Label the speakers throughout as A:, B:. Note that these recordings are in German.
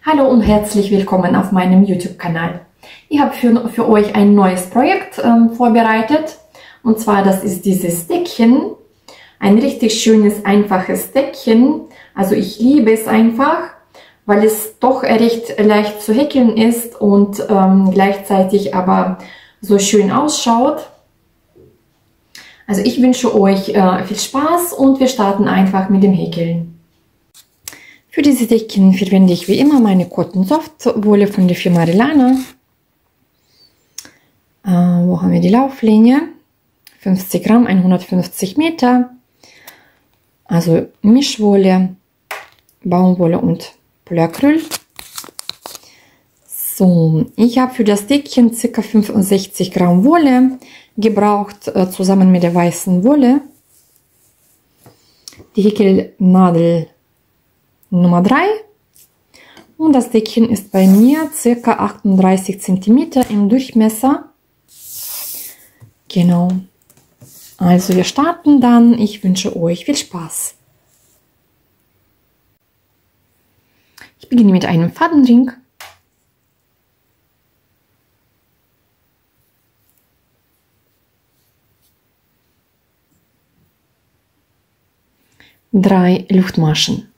A: Hallo und herzlich willkommen auf meinem YouTube-Kanal. Ich habe für euch ein neues Projekt vorbereitet. Und zwar, das ist dieses Deckchen. Ein richtig schönes, einfaches Deckchen. Also ich liebe es einfach, weil es doch recht leicht zu häkeln ist und gleichzeitig aber so schön ausschaut. Also ich wünsche euch viel Spaß und wir starten einfach mit dem Häkeln. Für diese Deckchen verwende ich wie immer meine Cotton Soft Wolle von der Firma Relana. Wo haben wir die Lauflinie? 50 Gramm, 150 Meter. Also Mischwolle, Baumwolle und Polyacryl. So, ich habe für das Deckchen ca. 65 Gramm Wolle gebraucht, zusammen mit der weißen Wolle. Die Häkelnadel Nummer 3 und das Deckchen ist bei mir ca. 38 cm im Durchmesser. Genau. Also wir starten dann. Ich wünsche euch viel Spaß. Ich beginne mit einem Fadenring. Drei Luftmaschen.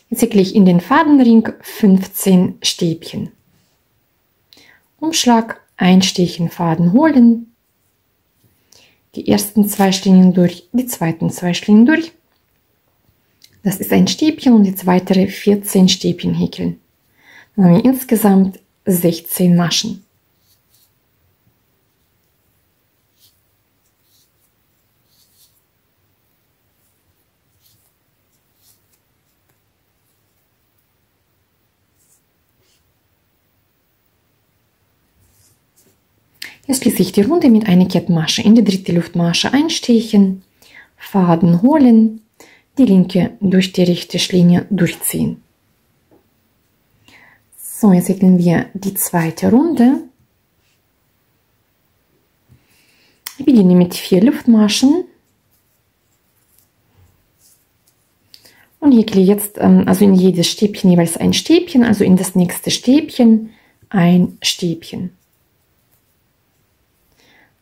A: Jetzt häkle ich in den Fadenring 15 Stäbchen. Umschlag, ein Stäbchen Faden holen, die ersten 2 Strähnen durch, die zweiten 2 Strähnen durch. Das ist ein Stäbchen und jetzt weitere 14 Stäbchen häkeln. Dann haben wir insgesamt 16 Maschen. Jetzt schließe ich die Runde mit einer Kettmasche. In die dritte Luftmasche einstechen, Faden holen, die linke durch die rechte Schlinge durchziehen. So, jetzt häkeln wir die zweite Runde. Ich beginne mit 4 Luftmaschen und häkle jetzt also in jedes Stäbchen jeweils ein Stäbchen, also in das nächste Stäbchen ein Stäbchen.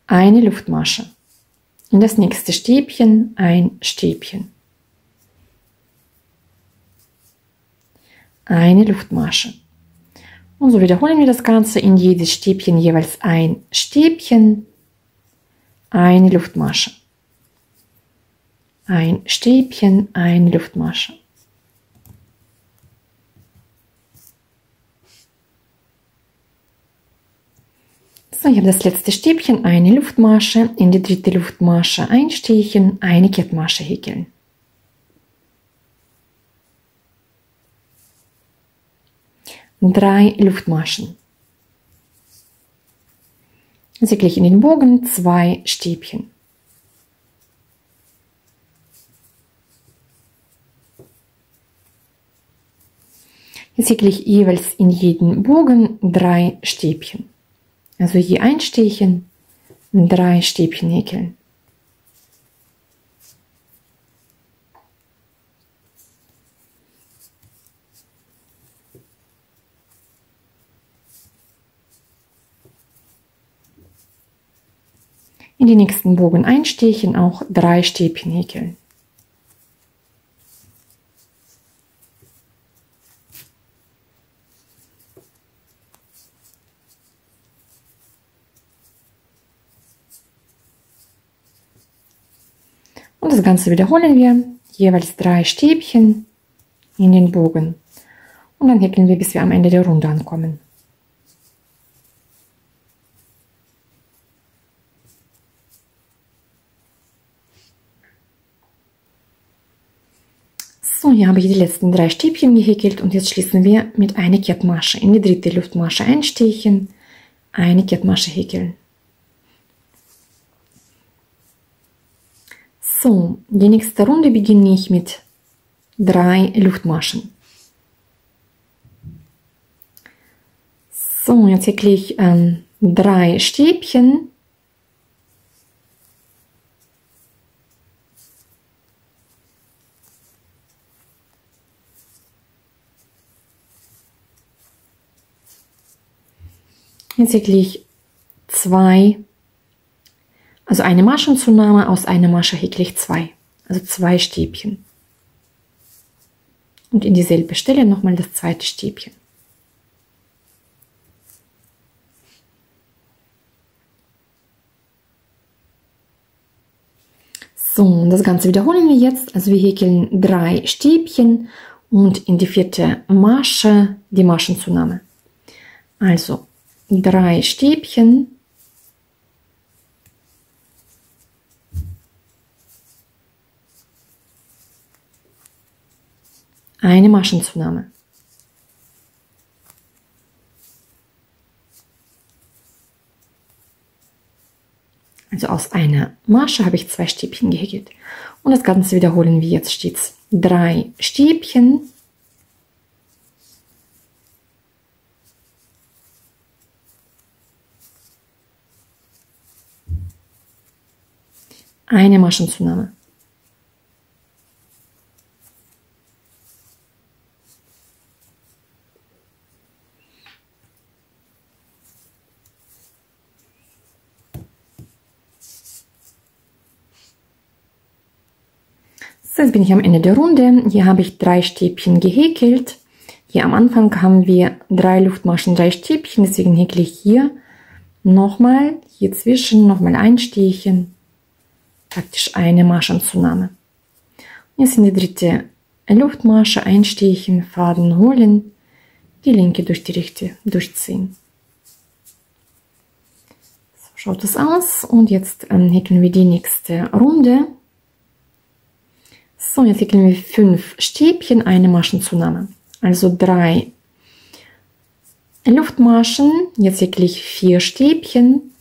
A: Eine Luftmasche. In das nächste Stäbchen ein Stäbchen. Eine Luftmasche. Und so wiederholen wir das Ganze in jedes Stäbchen jeweils ein Stäbchen, eine Luftmasche. Ein Stäbchen, eine Luftmasche. So, ich habe das letzte Stäbchen, eine Luftmasche, in die dritte Luftmasche einstechen, eine Kettmasche häkeln. Drei Luftmaschen. Jetzt häkle ich in den Bogen 2 Stäbchen. Jetzt häkle ich jeweils in jeden Bogen 3 Stäbchen. Also je ein Stäbchen, 3 Stäbchen häkeln. In die nächsten Bogen einstechen, auch 3 Stäbchen häkeln. Und das Ganze wiederholen wir, jeweils 3 Stäbchen in den Bogen. Und dann häkeln wir, bis wir am Ende der Runde ankommen. So, hier habe ich die letzten 3 Stäbchen gehäkelt und jetzt schließen wir mit einer Kettmasche. In die dritte Luftmasche einstechen, eine Kettmasche häkeln. So, die nächste Runde beginne ich mit 3 Luftmaschen. So, jetzt häkle ich 3 Stäbchen Jetzt häkle ich zwei, also eine Maschenzunahme, aus einer Masche häkle ich zwei, also zwei Stäbchen. Und in dieselbe Stelle nochmal das zweite Stäbchen. So, und das Ganze wiederholen wir jetzt. Also wir häkeln 3 Stäbchen und in die vierte Masche die Maschenzunahme. Also 3 Stäbchen, eine Maschenzunahme. Also aus einer Masche habe ich 2 Stäbchen gehäkelt. Und das Ganze wiederholen wir jetzt stets. 3 Stäbchen, eine Maschenzunahme. So, jetzt bin ich am Ende der Runde. Hier habe ich 3 Stäbchen gehäkelt. Hier am Anfang haben wir 3 Luftmaschen, 3 Stäbchen. Deswegen häkle ich hier nochmal, hier zwischen nochmal ein Stäbchen. Praktisch eine Maschenzunahme. Jetzt in die dritte Luftmasche ein Stäbchen, Faden holen, die linke durch die rechte durchziehen. So schaut es aus. Und jetzt häkeln wir die nächste Runde. So, jetzt häkeln wir 5 Stäbchen, eine Maschenzunahme. Also 3 Luftmaschen. Jetzt häkle ich 4 Stäbchen.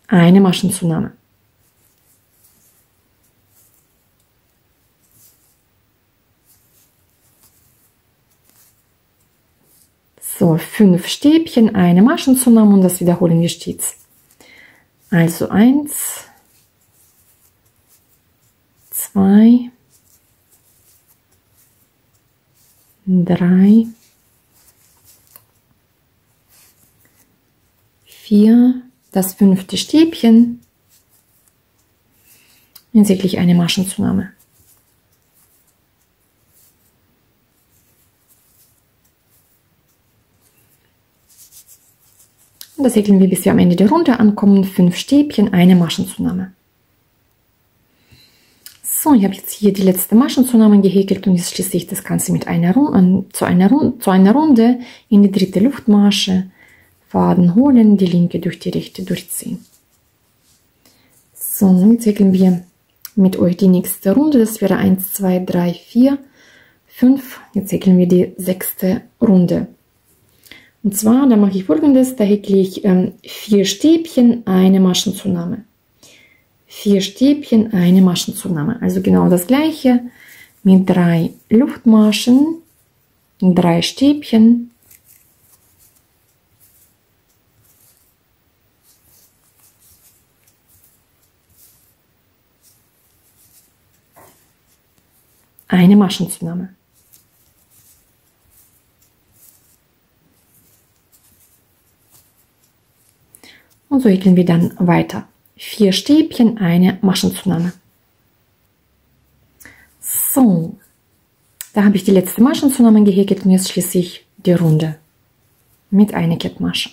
A: Eine Maschenzunahme. So, 5 Stäbchen, eine Maschenzunahme und das wiederholen wir stets. Also 1, 2, 3, 4, das 5. Stäbchen. Jetzt häkle ich eine Maschenzunahme. Und das häkeln wir, bis wir am Ende der Runde ankommen. 5 Stäbchen, eine Maschenzunahme. So, ich habe jetzt hier die letzte Maschenzunahme gehäkelt und jetzt schließe ich das Ganze mit zu einer Runde in die dritte Luftmasche. Faden holen, die linke durch die rechte durchziehen. So, jetzt häkeln wir mit euch die nächste Runde. Das wäre 1, 2, 3, 4, 5. Jetzt häkeln wir die 6. Runde. Und zwar, da mache ich Folgendes, da häkle ich 4 Stäbchen, eine Maschenzunahme. 4 Stäbchen, eine Maschenzunahme. Also genau das gleiche mit 3 Luftmaschen, 3 Stäbchen. Eine Maschenzunahme. Und so häkeln wir dann weiter. 4 Stäbchen, eine Maschenzunahme. So, da habe ich die letzte Maschenzunahme gehäkelt und jetzt schließe ich die Runde mit einer Kettmasche.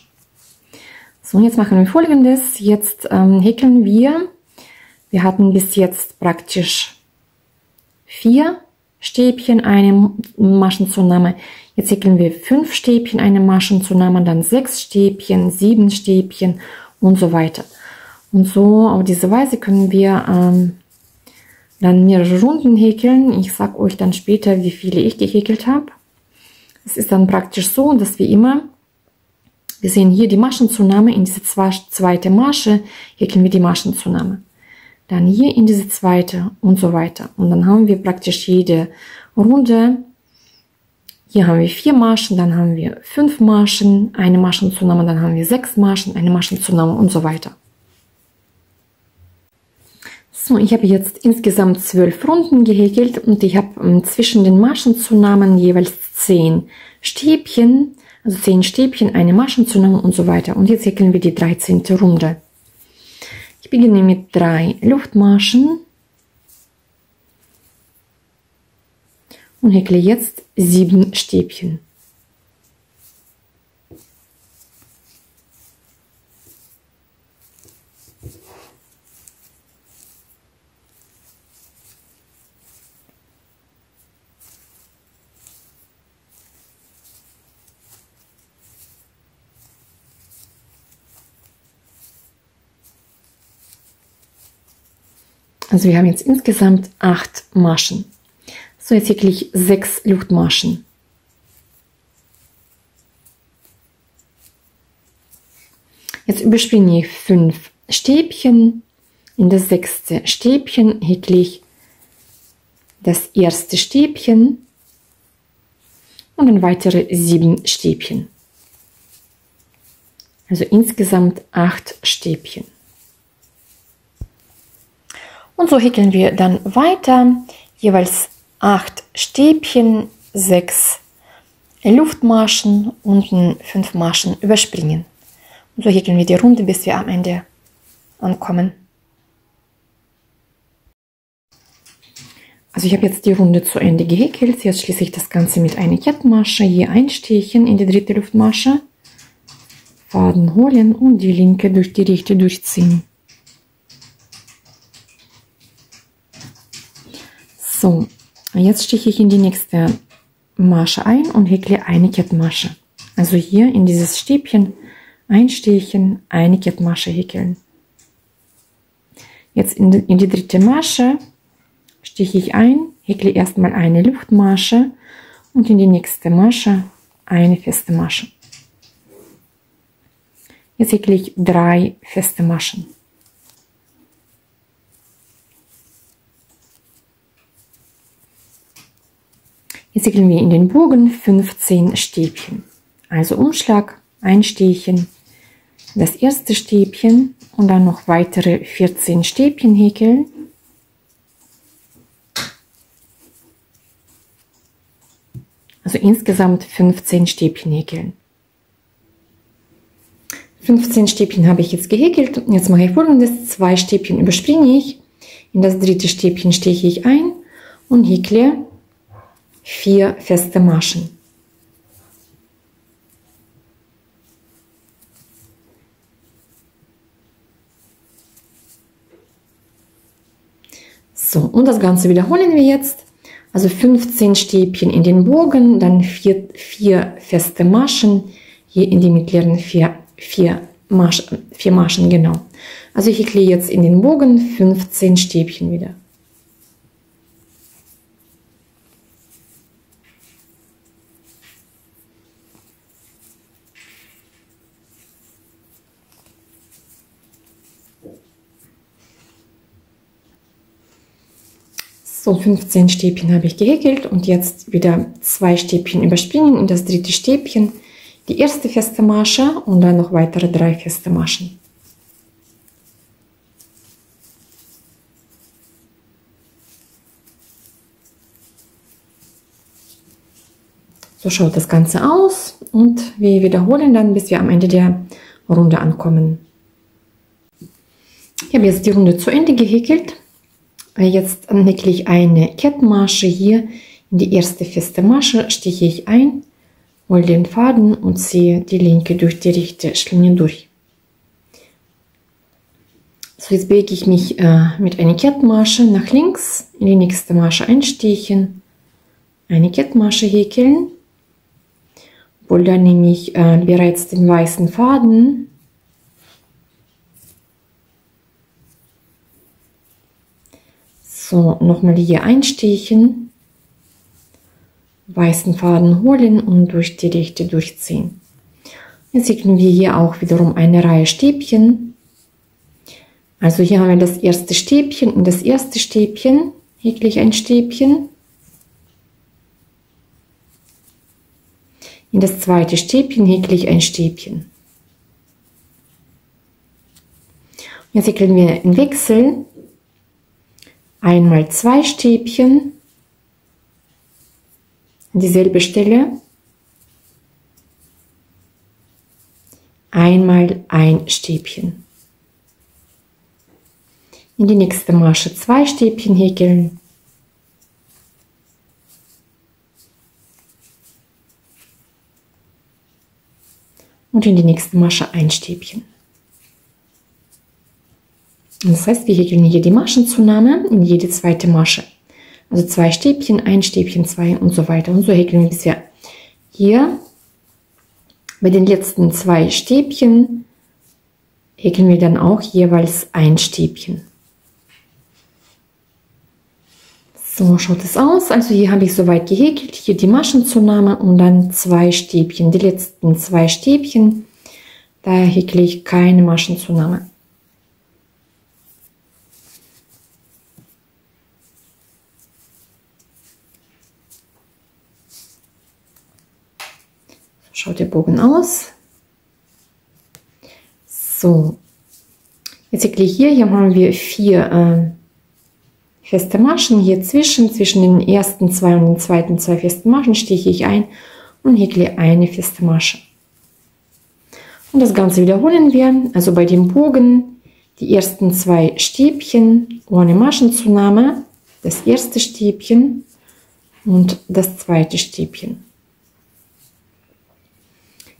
A: So, und jetzt machen wir Folgendes. Jetzt häkeln wir hatten bis jetzt praktisch 4 Stäbchen, eine Maschenzunahme. Jetzt häkeln wir 5 Stäbchen, eine Maschenzunahme, dann 6 Stäbchen, 7 Stäbchen und so weiter. Und so auf diese Weise können wir dann mehrere Runden häkeln. Ich sage euch dann später, wie viele ich gehäkelt habe. Es ist dann praktisch so, dass wir sehen hier die Maschenzunahme, in diese zweite Masche häkeln wir die Maschenzunahme. Dann hier in diese zweite und so weiter. Und dann haben wir praktisch jede Runde Hier haben wir 4 Maschen, dann haben wir 5 Maschen, eine Maschenzunahme, dann haben wir 6 Maschen, eine Maschenzunahme und so weiter. So, ich habe jetzt insgesamt 12 Runden gehäkelt und ich habe zwischen den Maschenzunahmen jeweils 10 Stäbchen, also 10 Stäbchen, eine Maschenzunahme und so weiter. Und jetzt häkeln wir die 13. Runde. Ich beginne mit 3 Luftmaschen und häkle jetzt 7 Stäbchen. Also wir haben jetzt insgesamt 8 Maschen. So, jetzt häkle ich 6 Luftmaschen. Jetzt überspringe ich 5 Stäbchen. In das 6. Stäbchen häkle ich das erste Stäbchen und dann weitere 7 Stäbchen. Also insgesamt 8 Stäbchen. Und so häkeln wir dann weiter, jeweils 8 Stäbchen, 6 Luftmaschen und 5 Maschen überspringen. Und so häkeln wir die Runde, bis wir am Ende ankommen. Also ich habe jetzt die Runde zu Ende gehäkelt. Jetzt schließe ich das Ganze mit einer Kettenmasche, je ein Stäbchen in die 3. Luftmasche, Faden holen und die linke durch die rechte durchziehen. So, jetzt stiche ich in die nächste Masche ein und häkle eine Kettenmasche. Also hier in dieses Stäbchen einstechen, eine Kettenmasche häkeln. Jetzt in die 3. Masche stiche ich ein, häkle erstmal eine Luftmasche und in die nächste Masche eine feste Masche. Jetzt häkle ich 3 feste Maschen. Jetzt häkeln wir in den Bogen 15 Stäbchen. Also Umschlag, ein Stäbchen, das erste Stäbchen und dann noch weitere 14 Stäbchen häkeln. Also insgesamt 15 Stäbchen häkeln. 15 Stäbchen habe ich jetzt gehäkelt. Jetzt mache ich Folgendes: 2 Stäbchen überspringe ich. In das 3. Stäbchen steche ich ein und häkle 4 feste Maschen. So, und das Ganze wiederholen wir jetzt. Also 15 Stäbchen in den Bogen, dann 4 feste Maschen, hier in die mittleren 4 Maschen, genau. Also ich häkle jetzt in den Bogen 15 Stäbchen wieder. So, 15 Stäbchen habe ich gehäkelt und jetzt wieder 2 Stäbchen überspringen in das 3. Stäbchen, die erste feste Masche und dann noch weitere 3 feste Maschen. So schaut das Ganze aus und wir wiederholen dann, bis wir am Ende der Runde ankommen. Ich habe jetzt die Runde zu Ende gehäkelt. Jetzt häkle ich eine Kettenmasche hier. In die erste feste Masche stiche ich ein, hole den Faden und ziehe die linke durch die rechte Schlinge durch. So, jetzt bewege ich mich mit einer Kettenmasche nach links, in die nächste Masche einstechen, eine Kettenmasche häkeln. Obwohl, dann nehme ich bereits den weißen Faden . So, nochmal hier einstechen, weißen Faden holen und durch die rechte durchziehen. Jetzt häkeln wir hier auch wiederum eine Reihe Stäbchen. Also hier haben wir das erste Stäbchen. In das erste Stäbchen häkle ich ein Stäbchen. In das zweite Stäbchen häkle ich ein Stäbchen. Jetzt häkeln wir im Wechsel einmal 2 Stäbchen an dieselbe Stelle, einmal ein Stäbchen. In die nächste Masche 2 Stäbchen häkeln, und in die nächste Masche ein Stäbchen. Das heißt, wir häkeln hier die Maschenzunahme in jede zweite Masche. Also 2 Stäbchen, ein Stäbchen, 2 und so weiter. Und so häkeln wir bis wir hier bei den letzten 2 Stäbchen häkeln wir dann auch jeweils ein Stäbchen. So schaut es aus. Also hier habe ich soweit gehäkelt, hier die Maschenzunahme und dann 2 Stäbchen. Die letzten 2 Stäbchen, da häkle ich keine Maschenzunahme. Schaut der Bogen aus. So, jetzt häkle ich hier haben wir 4 feste Maschen. Hier zwischen den ersten 2 und den zweiten 2 festen Maschen stiche ich ein und häkle eine feste Masche. Und das Ganze wiederholen wir. Also bei dem Bogen die ersten 2 Stäbchen ohne Maschenzunahme, das erste Stäbchen und das zweite Stäbchen.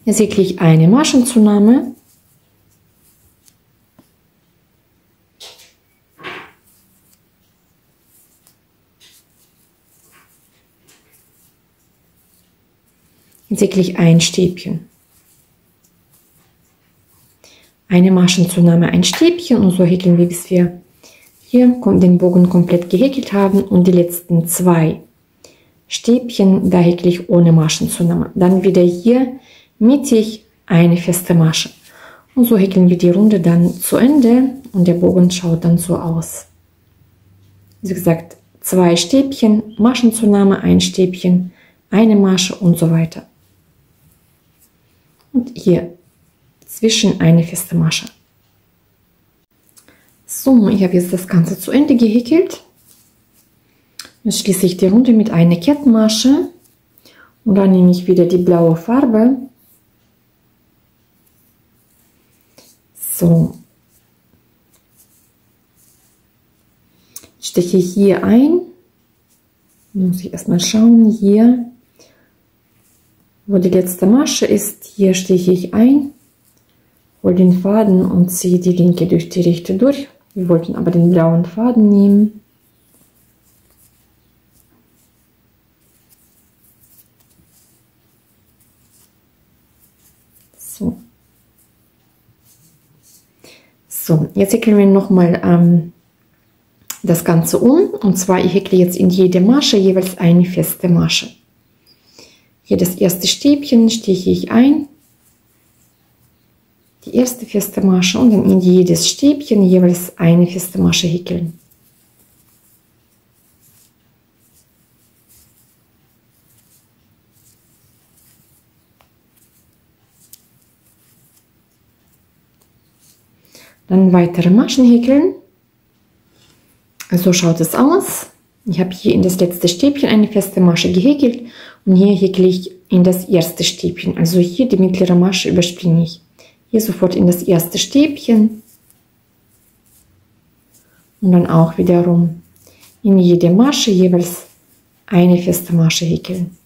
A: Jetzt häkle ich eine Maschenzunahme, jetzt häkle ich ein Stäbchen, eine Maschenzunahme, ein Stäbchen und so häkeln wir, bis wir hier den Bogen komplett gehäkelt haben und die letzten 2 Stäbchen, da häkle ich ohne Maschenzunahme. Dann wieder hier mittig eine feste Masche. Und so häkeln wir die Runde dann zu Ende und der Bogen schaut dann so aus. Wie gesagt, 2 Stäbchen, Maschenzunahme, ein Stäbchen, eine Masche und so weiter. Und hier zwischen eine feste Masche. So, ich habe jetzt das Ganze zu Ende gehäkelt. Jetzt schließe ich die Runde mit einer Kettenmasche und dann nehme ich wieder die blaue Farbe. So, steche ich hier ein, muss ich erstmal schauen, hier, wo die letzte Masche ist, hier steche ich ein, hole den Faden und ziehe die linke durch die rechte durch. Wir wollten aber den blauen Faden nehmen. So. So, jetzt häkeln wir nochmal das Ganze um. Und zwar, ich häkle jetzt in jede Masche jeweils eine feste Masche. Hier das erste Stäbchen stiche ich ein, die erste feste Masche und dann in jedes Stäbchen jeweils eine feste Masche häkeln. Dann weitere Maschen häkeln. So schaut es aus. Ich habe hier in das letzte Stäbchen eine feste Masche gehäkelt und hier häkle ich in das erste Stäbchen. Also hier die mittlere Masche überspringe ich. Hier sofort in das erste Stäbchen und dann auch wiederum in jede Masche jeweils eine feste Masche häkeln.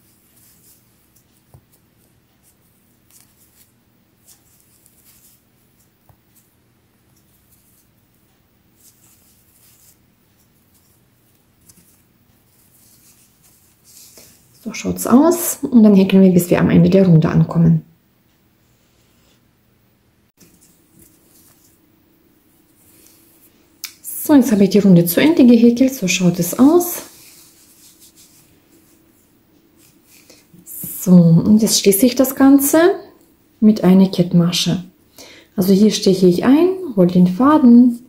A: So schaut es aus und dann häkeln wir, bis wir am Ende der Runde ankommen. So, jetzt habe ich die Runde zu Ende gehäkelt, so schaut es aus. So, und jetzt schließe ich das Ganze mit einer Kettmasche. Also hier steche ich ein, hole den Faden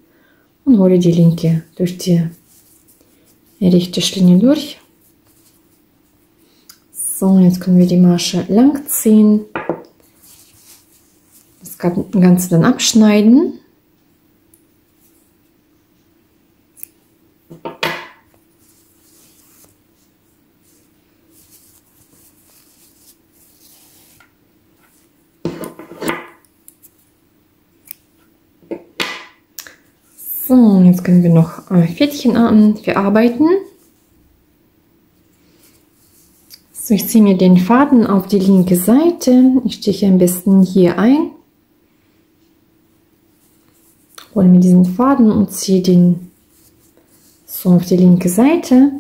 A: und hole die linke durch die rechte Schlinge durch. So, jetzt können wir die Masche lang ziehen. Das Ganze dann abschneiden. So, jetzt können wir noch Fädchen verarbeiten. So, ich ziehe mir den Faden auf die linke Seite. Ich stiche am besten hier ein. Hole mir diesen Faden und ziehe den so auf die linke Seite.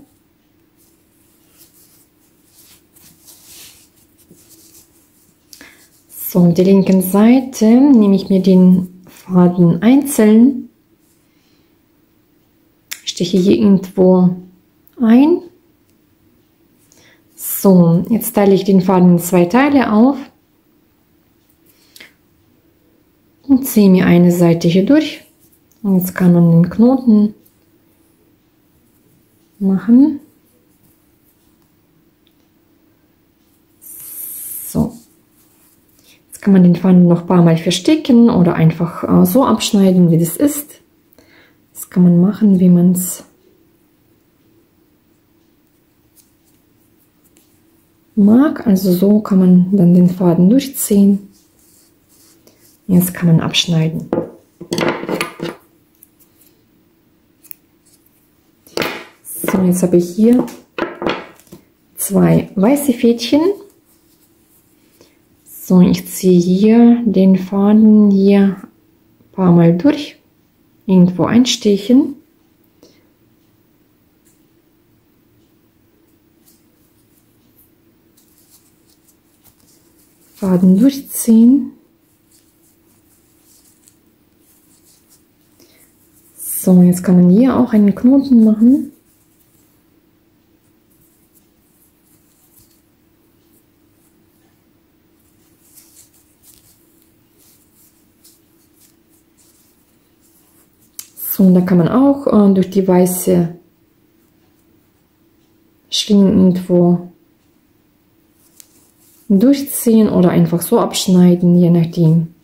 A: So, auf der linken Seite nehme ich mir den Faden einzeln. Stiche hier irgendwo ein. So, jetzt teile ich den Faden in 2 Teile auf und ziehe mir eine Seite hier durch. Und jetzt kann man den Knoten machen. So, jetzt kann man den Faden noch ein paar Mal verstecken oder einfach so abschneiden, wie das ist. Das kann man machen, wie man es mag. Also so kann man dann den Faden durchziehen. Jetzt kann man abschneiden. So, jetzt habe ich hier 2 weiße Fädchen. So, ich ziehe hier den Faden hier ein paar Mal durch. Irgendwo einstechen. Faden durchziehen. So, jetzt kann man hier auch einen Knoten machen. So, und da kann man auch durch die weiße Schlinge irgendwo durchziehen oder einfach so abschneiden, je nachdem.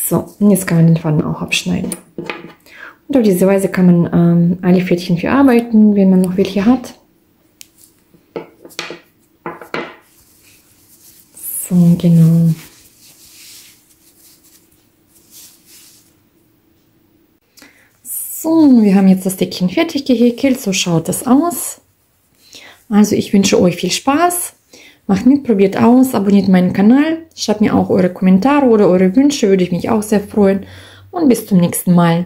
A: So, und jetzt kann man den Faden auch abschneiden. Und auf diese Weise kann man alle Fädchen verarbeiten, wenn man noch welche hat. So, genau. So, wir haben jetzt das Deckchen fertig gehäkelt. So schaut das aus. Also ich wünsche euch viel Spaß. Macht mit, probiert aus, abonniert meinen Kanal. Schreibt mir auch eure Kommentare oder eure Wünsche, würde ich mich auch sehr freuen. Und bis zum nächsten Mal.